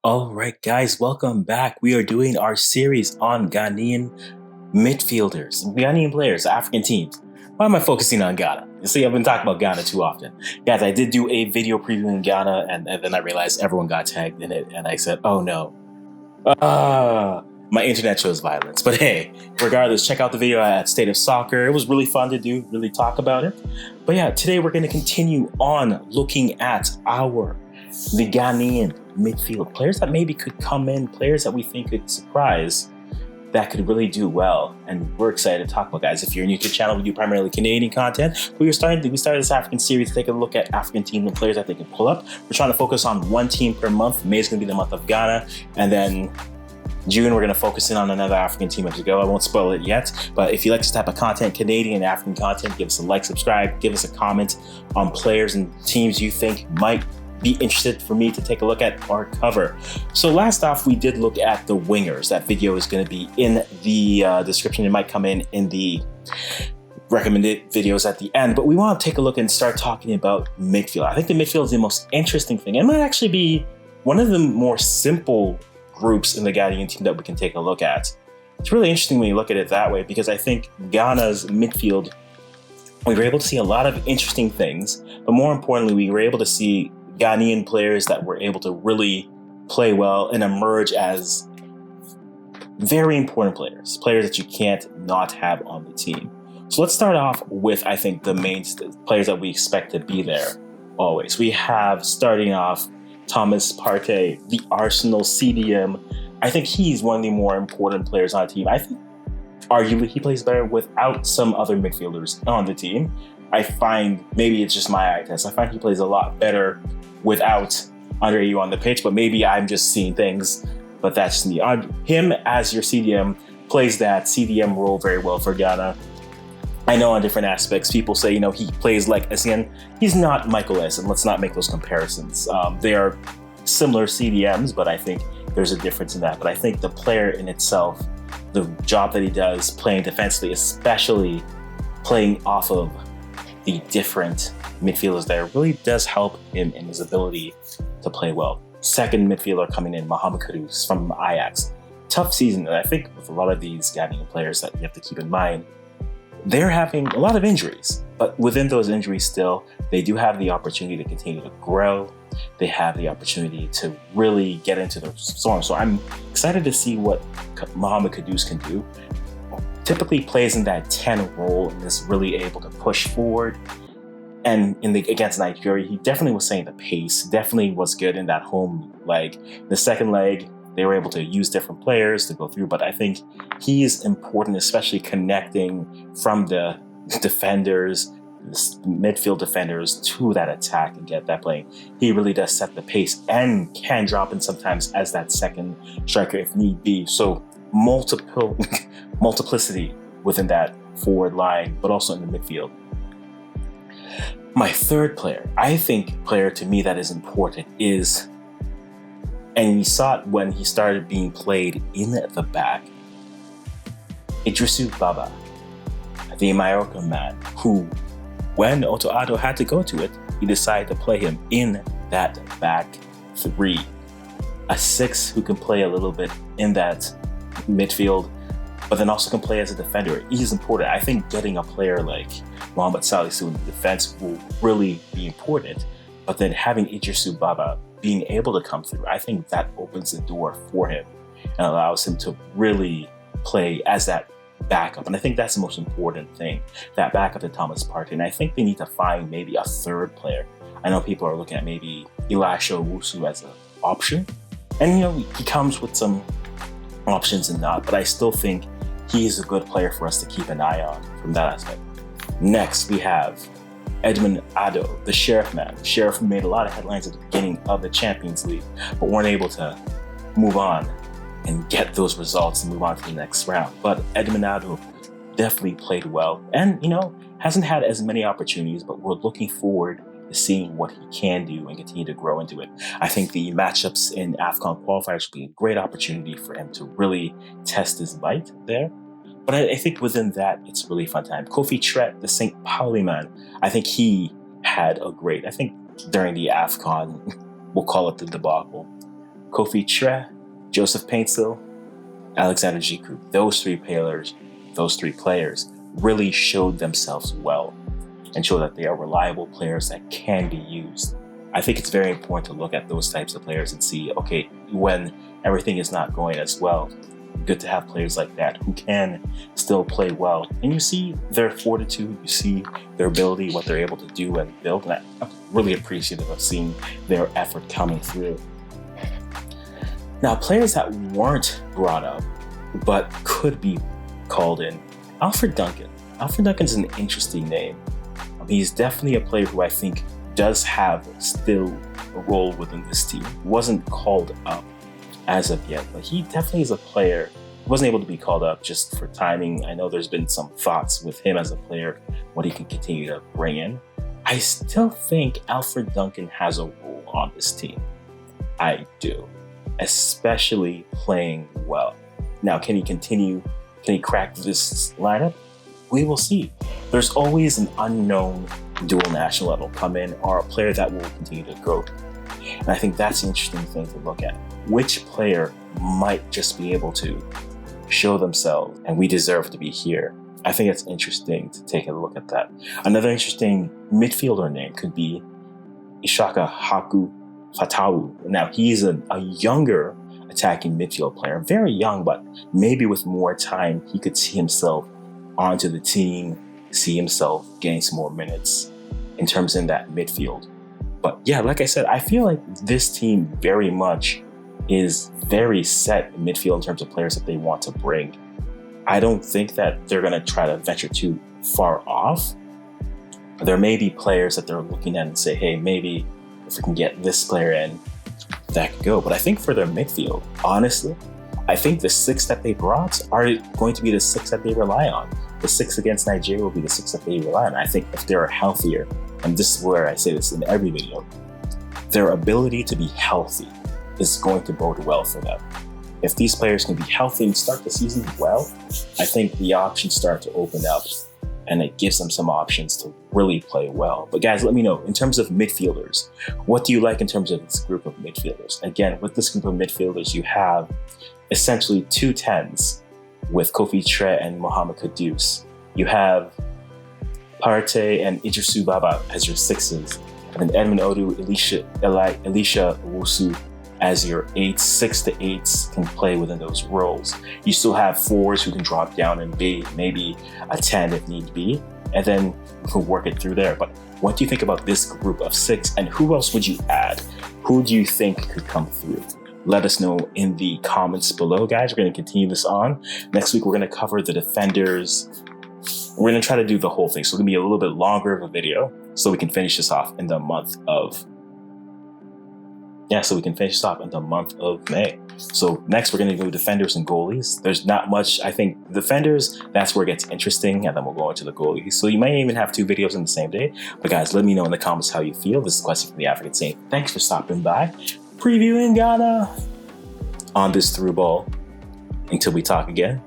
All right, guys, welcome back. We are doing our series on Ghanaian midfielders, Ghanaian players, African teams. Why am I focusing on Ghana? You see, I've been talking about Ghana too often. Guys, I did do a video previewing Ghana, and then I realized everyone got tagged in it, and I said, oh no. My internet shows violence. But hey, regardless, check out the video at State of Soccer. It was really fun to do, really talk about it. But yeah, today we're going to continue on looking at the Ghanaian midfield players that maybe could come in, players that we think could surprise, that could really do well. And we're excited to talk about, guys. If you're new to the channel, we do primarily Canadian content. We started this African series to take a look at African teams and players that they can pull up. We're trying to focus on one team per month. May is going to be the month of Ghana, and then June, we're going to focus in on another African team as we go. I won't spoil it yet, but if you like this type of content, Canadian and African content, give us a like, subscribe, give us a comment on players and teams you think might be interested for me to take a look at or cover. So last off, we did look at the wingers. That video is going to be in the description. It might come in the recommended videos at the end, but we want to take a look and start talking about midfield. I think the midfield is the most interesting thing. It might actually be one of the more simple groups in the Ghanaian team that we can take a look at. It's really interesting when you look at it that way, because I think Ghana's midfield, we were able to see a lot of interesting things, but more importantly, we were able to see Ghanaian players that were able to really play well and emerge as very important players that you can't not have on the team. So let's start off with, I think, the main players that we expect to be there always. We have, starting off, Thomas Partey, the Arsenal CDM. I think he's one of the more important players on the team. I think arguably he plays better without some other midfielders on the team. I find, maybe it's just my eye test, I find he plays a lot better without Andre Ayew on the pitch, but maybe I'm just seeing things, but that's me. Him as your CDM plays that CDM role very well for Ghana. I know on different aspects, people say, he plays like Essien. He's not Michael Essien. Let's not make those comparisons. They are similar CDMs, but I think there's a difference in that. But I think the player in itself, the job that he does playing defensively, especially playing off of the different midfielders there, really does help him in his ability to play well. Second midfielder coming in, Mohamed Kudus from Ajax. Tough season, and I think with a lot of these Ghanaian players that you have to keep in mind, they're having a lot of injuries, but within those injuries still, they do have the opportunity to continue to grow. They have the opportunity to really get into the storm. So I'm excited to see what Mohamed Kudus can do. Typically plays in that 10 role and is really able to push forward. And against Nigeria, he definitely was setting the pace, definitely was good in that home leg. The second leg, they were able to use different players to go through, but I think he is important, especially connecting from the defenders, midfield defenders, to that attack and get that playing. He really does set the pace and can drop in sometimes as that second striker if need be. So multiplicity within that forward line, but also in the midfield. My third player, I think player to me that is important is, and we saw it when he started being played in the back, Idrisu Baba, the Mallorca man, who, when Otto Addo had to go to it, he decided to play him in that back three. A six who can play a little bit in that midfield, but then also can play as a defender. He's important. I think getting a player like Mohamed Salisu in the defense will really be important, but then having Idrisu Baba being able to come through, I think that opens the door for him and allows him to really play as that backup. And I think that's the most important thing, that backup to Thomas Partey. And I think they need to find maybe a third player. I know people are looking at maybe Elisha Owusu as an option. And, he comes with some options and not, but I still think he is a good player for us to keep an eye on from that aspect. Next, we have Edmund Addo, the Sheriff man. The Sheriff made a lot of headlines at the beginning of the Champions League, but weren't able to move on and get those results and move on to the next round. But Edmund Addo definitely played well and, hasn't had as many opportunities, but we're looking forward to seeing what he can do and continue to grow into it. I think the matchups in AFCON qualifiers will be a great opportunity for him to really test his might there. But I think within that, it's really fun time. Kofi Kyere, the St. Pauli man, I think he had a great, I think during the AFCON, we'll call it the debacle, Kofi Kyere, Joseph Paintsil, Alexander Giroud. Those three players really showed themselves well and show that they are reliable players that can be used. I think it's very important to look at those types of players and see, okay, when everything is not going as well, good to have players like that who can still play well. And you see their fortitude, you see their ability, what they're able to do and build. And I'm really appreciative of seeing their effort coming through. Now, players that weren't brought up but could be called in, Alfred Duncan. Alfred Duncan's an interesting name. He's definitely a player who I think does have still a role within this team. Wasn't called up as of yet, but he definitely is a player. He wasn't able to be called up just for timing. I know there's been some thoughts with him as a player, what he can continue to bring in. I still think Alfred Duncan has a role on this team. I do, especially playing well. Now, can he crack this lineup? We will see. There's always an unknown dual national that will come in or a player that will continue to grow. And I think that's an interesting thing to look at. Which player might just be able to show themselves and we deserve to be here? I think it's interesting to take a look at that. Another interesting midfielder name could be Ishaka Haku. Now, he's a younger attacking midfield player, very young, but maybe with more time, he could see himself onto the team, see himself getting some more minutes in terms in that midfield. But yeah, like I said, I feel like this team very much is very set in midfield in terms of players that they want to bring. I don't think that they're going to try to venture too far off. There may be players that they're looking at and say, hey, maybe if we can get this player in, that could go. But I think for their midfield, honestly, I think the six that they brought are going to be the six that they rely on. The six against Nigeria will be the six that they rely on. I think if they're healthier, and this is where I say this in every video, their ability to be healthy is going to bode well for them. If these players can be healthy and start the season well, I think the options start to open up and it gives them some options to really play well. But guys, let me know, in terms of midfielders, what do you like in terms of this group of midfielders? Again, with this group of midfielders, you have essentially two 10s with Kofi Kyere and Mohamed Kudus. You have Partey and Idrisu Baba as your 6s, and then Edmund Addo, Elisha Owusu as your 8s. 6 to 8s can play within those roles. You still have 4s who can drop down and be maybe a 10 if need be, and then you can work it through there. But what do you think about this group of 6, and who else would you add? Who do you think could come through? Let us know in the comments below, guys. We're going to continue this on. Next week, we're going to cover the defenders. We're going to try to do the whole thing. So it's going to be a little bit longer of a video so we can finish this off in the month of May. So next, we're going to do defenders and goalies. There's not much. I think defenders, that's where it gets interesting, and then we'll go into the goalies. So you might even have 2 videos in the same day. But guys, let me know in the comments how you feel. This is a question from the African Saint. Thanks for stopping by. Previewing Ghana on this through ball. Until we talk again.